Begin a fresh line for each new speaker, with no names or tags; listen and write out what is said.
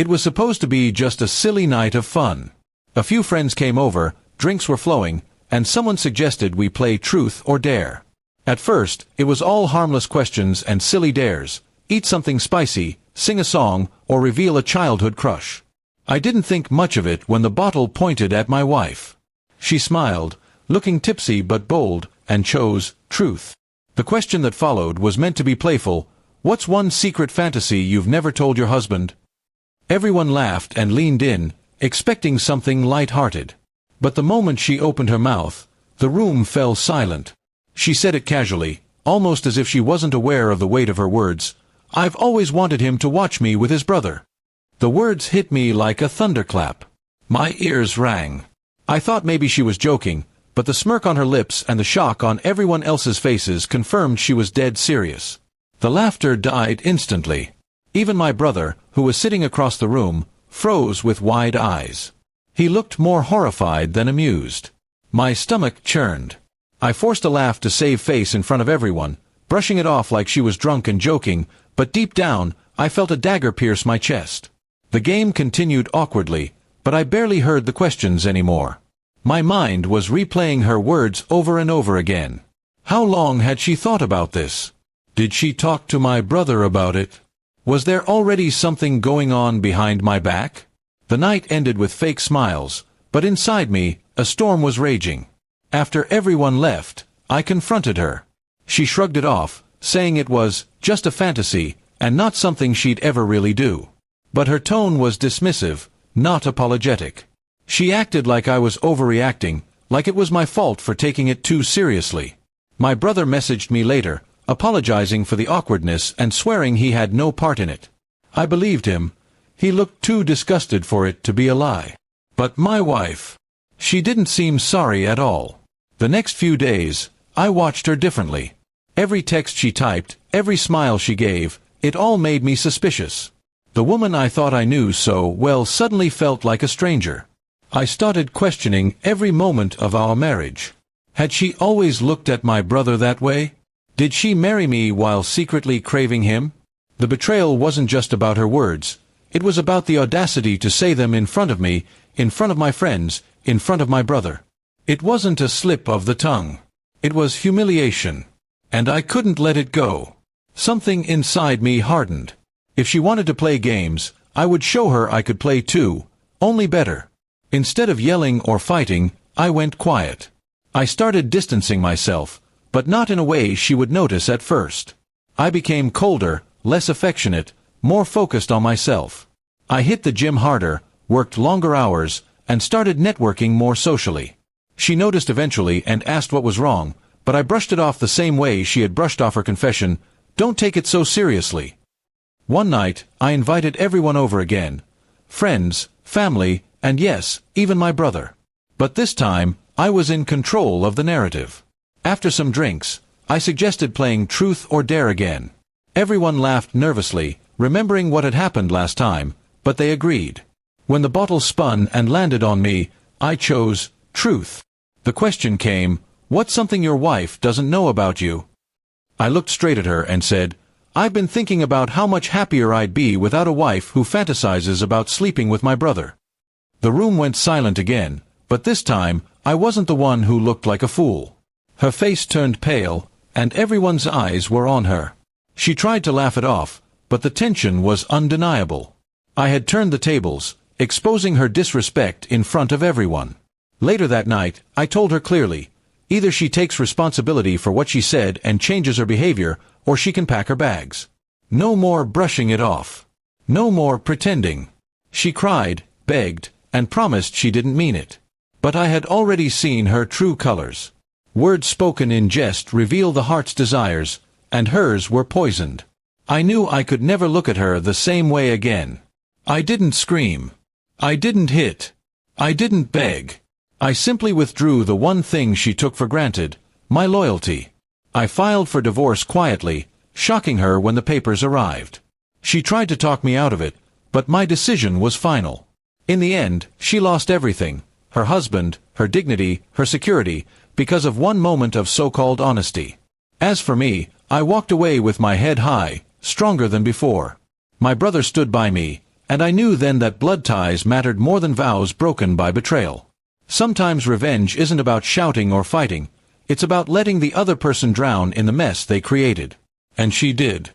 It was supposed to be just a silly night of fun. A few friends came over, drinks were flowing, and someone suggested we play Truth or Dare. At first, it was all harmless questions and silly dares. Eat something spicy, sing a song, or reveal a childhood crush. I didn't think much of it when the bottle pointed at my wife. She smiled, looking tipsy but bold, and chose Truth. The question that followed was meant to be playful. What's one secret fantasy you've never told your husband? Everyone laughed and leaned in, expecting something light-hearted. But the moment she opened her mouth, the room fell silent. She said it casually, almost as if she wasn't aware of the weight of her words. I've always wanted him to watch me with his brother. The words hit me like a thunderclap. My ears rang. I thought maybe she was joking, but the smirk on her lips and the shock on everyone else's faces confirmed she was dead serious. The laughter died instantly. Even my brother, who was sitting across the room, froze with wide eyes. He looked more horrified than amused. My stomach churned. I forced a laugh to save face in front of everyone, brushing it off like she was drunk and joking, but deep down, I felt a dagger pierce my chest. The game continued awkwardly, but I barely heard the questions anymore. My mind was replaying her words over and over again. How long had she thought about this? Did she talk to my brother about it? Was there already something going on behind my back? The night ended with fake smiles, but inside me, a storm was raging. After everyone left, I confronted her. She shrugged it off, saying it was just a fantasy, and not something she'd ever really do. But her tone was dismissive, not apologetic. She acted like I was overreacting, like it was my fault for taking it too seriously. My brother messaged me later, apologizing for the awkwardness and swearing he had no part in it. I believed him. He looked too disgusted for it to be a lie. But my wife, she didn't seem sorry at all. The next few days, I watched her differently. Every text she typed, every smile she gave, it all made me suspicious. The woman I thought I knew so well suddenly felt like a stranger. I started questioning every moment of our marriage. Had she always looked at my brother that way? Did she marry me while secretly craving him? The betrayal wasn't just about her words. It was about the audacity to say them in front of me, in front of my friends, in front of my brother. It wasn't a slip of the tongue. It was humiliation. And I couldn't let it go. Something inside me hardened. If she wanted to play games, I would show her I could play too, only better. Instead of yelling or fighting, I went quiet. I started distancing myself, but not in a way she would notice at first. I became colder, less affectionate, more focused on myself. I hit the gym harder, worked longer hours, and started networking more socially. She noticed eventually and asked what was wrong, but I brushed it off the same way she had brushed off her confession. Don't take it so seriously. One night, I invited everyone over again. Friends, family, and yes, even my brother. But this time, I was in control of the narrative. After some drinks, I suggested playing Truth or Dare again. Everyone laughed nervously, remembering what had happened last time, but they agreed. When the bottle spun and landed on me, I chose Truth. The question came, what's something your wife doesn't know about you? I looked straight at her and said, I've been thinking about how much happier I'd be without a wife who fantasizes about sleeping with my brother. The room went silent again, but this time, I wasn't the one who looked like a fool. Her face turned pale, and everyone's eyes were on her. She tried to laugh it off, but the tension was undeniable. I had turned the tables, exposing her disrespect in front of everyone. Later that night, I told her clearly, either she takes responsibility for what she said and changes her behavior, or she can pack her bags. No more brushing it off. No more pretending. She cried, begged, and promised she didn't mean it. But I had already seen her true colors. Words spoken in jest reveal the heart's desires, and hers were poisoned. I knew I could never look at her the same way again. I didn't scream. I didn't hit. I didn't beg. I simply withdrew the one thing she took for granted, my loyalty. I filed for divorce quietly, shocking her when the papers arrived. She tried to talk me out of it, but my decision was final. In the end, she lost everything, her husband, her dignity, her security, because of one moment of so-called honesty. As for me, I walked away with my head high, stronger than before. My brother stood by me, And I knew then that blood ties mattered more than vows broken by betrayal. Sometimes revenge isn't about shouting or fighting, it's about letting the other person drown in the mess they created. And she did.